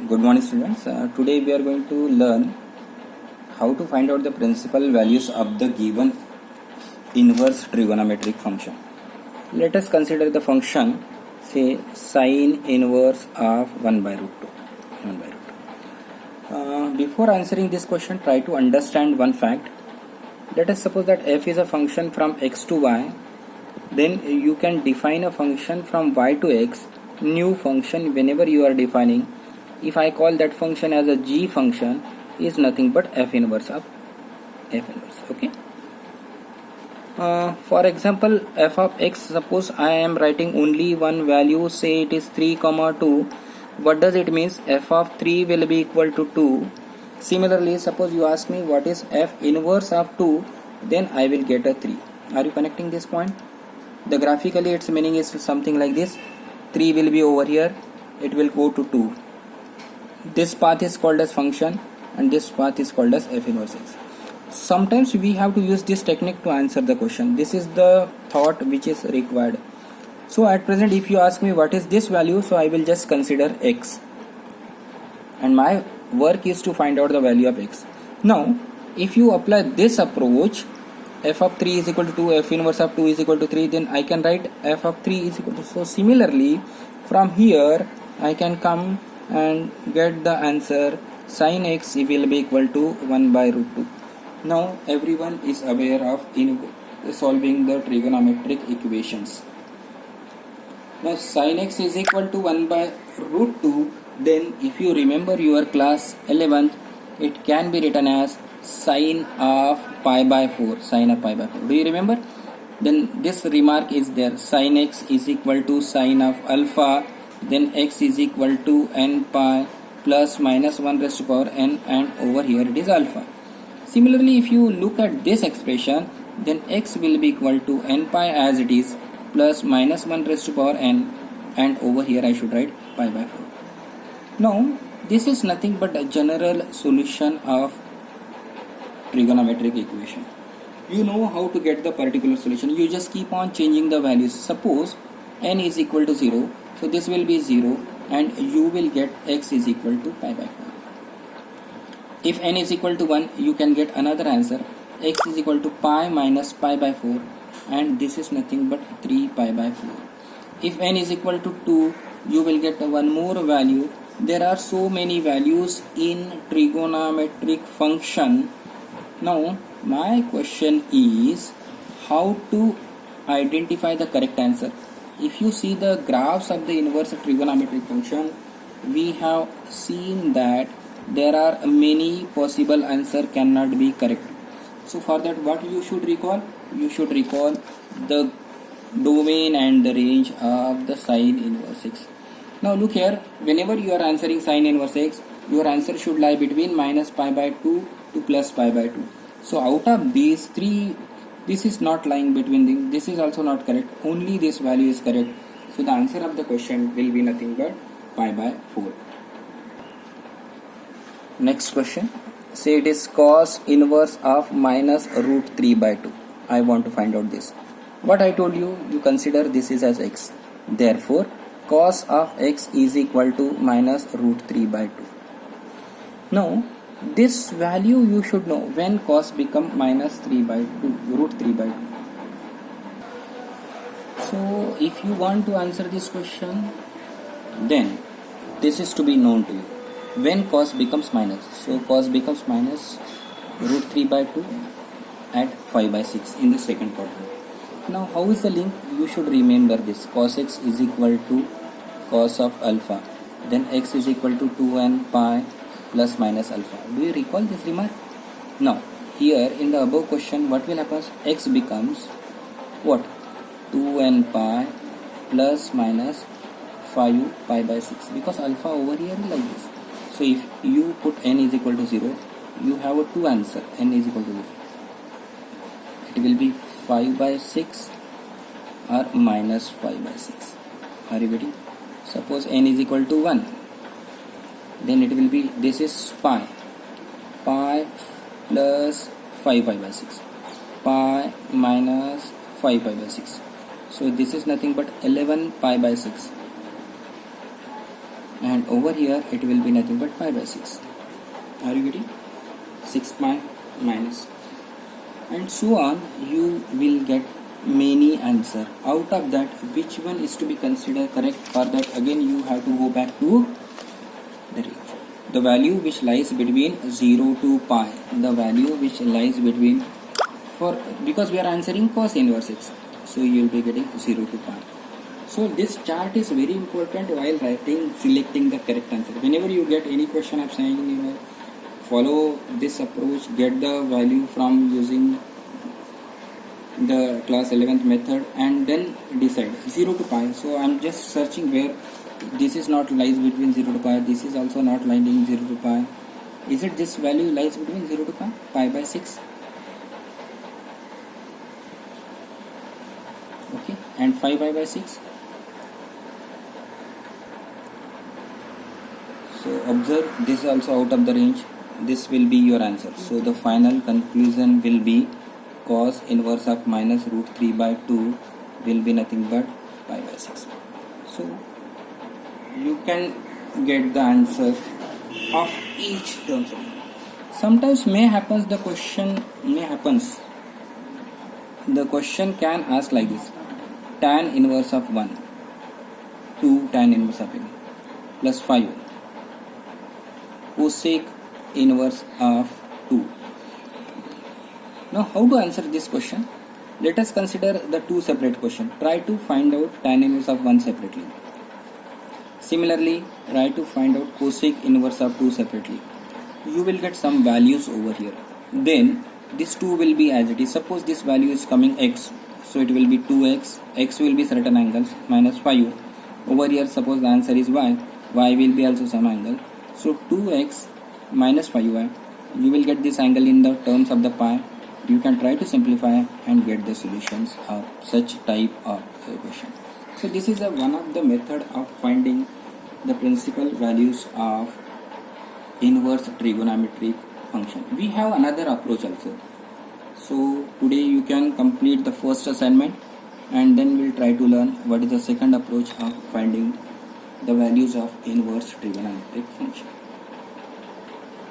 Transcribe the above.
Good morning, students. Today we are going to learn how to find out the principal values of the given inverse trigonometric function. Let us consider the function, say sine inverse of 1 by root 2. 1 by root 2. Before answering this question, try to understand one fact. Let us suppose that f is a function from x to y. Then you can define a function from y to x, new function whenever you are defining. If I call that function as a g function, is nothing but f inverse of f inverse. Okay. For example, f of x, suppose I am writing only one value, say it is 3, 2. What does it means? F of 3 will be equal to 2. Similarly, suppose you ask me what is f inverse of 2, then I will get a 3. Are you connecting this point? The graphically its meaning is something like this. 3 will be over here, it will go to 2. This path is called as function and this path is called as f inverse x. Sometimes we have to use this technique to answer the question. This is the thought which is required. So at present if you ask me what is this value, so I will just consider x. And my work is to find out the value of x. Now if you apply this approach, f of 3 is equal to 2, f inverse of 2 is equal to 3, then I can write f of 3 is equal to. So similarly from here I can come and get the answer sin x will be equal to 1 by root 2. Now everyone is aware of solving the trigonometric equations. Now sin x is equal to 1 by root 2, then if you remember your class 11th, it can be written as sine of pi by 4. Sine of pi by 4. Do you remember? Then this remark is there. Sin x is equal to sine of alpha. Then x is equal to n pi plus minus 1 raised to power n, and over here it is alpha. Similarly, if you look at this expression, then x will be equal to n pi as it is plus minus 1 raised to power n, and over here I should write pi by 4. Now this is nothing but a general solution of trigonometric equation. You know how to get the particular solution. You just keep on changing the values. Suppose n is equal to 0. So this will be 0 and you will get x is equal to pi by 4. If n is equal to 1, you can get another answer. X is equal to pi minus pi by 4, and this is nothing but 3 pi by 4. If n is equal to 2, you will get one more value. There are so many values in trigonometric function. Now my question is how to identify the correct answer. If you see the graphs of the inverse trigonometric function, we have seen that there are many possible answer cannot be correct. So for that, what you should recall? You should recall the domain and the range of the sine inverse x. Now look here, whenever you are answering sine inverse x, your answer should lie between minus pi by 2 to plus pi by 2. So out of these three, this is not lying between them. This is also not correct. Only this value is correct. So the answer of the question will be nothing but pi by 4. Next question. Say it is cos inverse of minus root 3 by 2. I want to find out this. What I told you, you consider this is as x. Therefore, cos of x is equal to minus root 3 by 2. Now, this value you should know when cos become minus 3 by 2, root 3 by 2. So if you want to answer this question, then this is to be known to you. When cos becomes minus, so cos becomes minus root 3 by 2 at 5 by 6 in the second quadrant. Now how is the link? You should remember this. Cos x is equal to cos of alpha. Then x is equal to 2n pi plus minus alpha. Do you recall this remark? Now here in the above question, what will happen? X becomes what? 2n pi plus minus 5 pi by 6, because alpha over here is like this. So if you put n is equal to 0, you have a two answer. N is equal to 0. It will be 5 by 6 or minus 5 by 6. Are you getting? Suppose n is equal to 1. Then it will be, this is pi plus 5 pi by 6, pi minus 5 pi by 6. So this is nothing but 11 pi by 6. and over here it will be nothing but pi by 6. Are you getting? 6 pi minus, and so on. You will get many answer. Out of that, which one is to be considered correct? For that again you have to go back to the range. The value which lies between 0 to pi. The value which lies between, because we are answering cos inverse x, so you will be getting 0 to pi. So this chart is very important while selecting the correct answer. Whenever you get any question, I'm saying follow this approach, get the value from using the class 11th method, and then decide 0 to pi. So I'm just searching where this is not lies between 0 to pi, this is also not lying in 0 to pi. Is it this value lies between 0 to pi? Pi by 6. Okay, and 5 pi by 6. So observe, this is also out of the range. This will be your answer. So the final conclusion will be cos inverse of minus root 3 by 2 will be nothing but pi by 6. So you can get the answer of each term. Sometimes the question can ask like this: tan inverse of 1 2 tan inverse of 1 plus 5 cosec inverse of 2. Now how to answer this question? Let us consider the two separate questions. Try to find out tan inverse of 1 separately. Similarly, try to find out cosec inverse of 2 separately. You will get some values over here. Then this 2 will be as it is. Suppose this value is coming x, so it will be 2x. X will be certain angles minus 5. Over here, suppose the answer is y. Y will be also some angle. So 2x minus 5y. You will get this angle in the terms of the pi. You can try to simplify and get the solutions of such type of question. So this is one of the method of finding the principal values of inverse trigonometric function. We have another approach also. So today you can complete the first assignment, and then we'll try to learn what is the second approach of finding the values of inverse trigonometric function.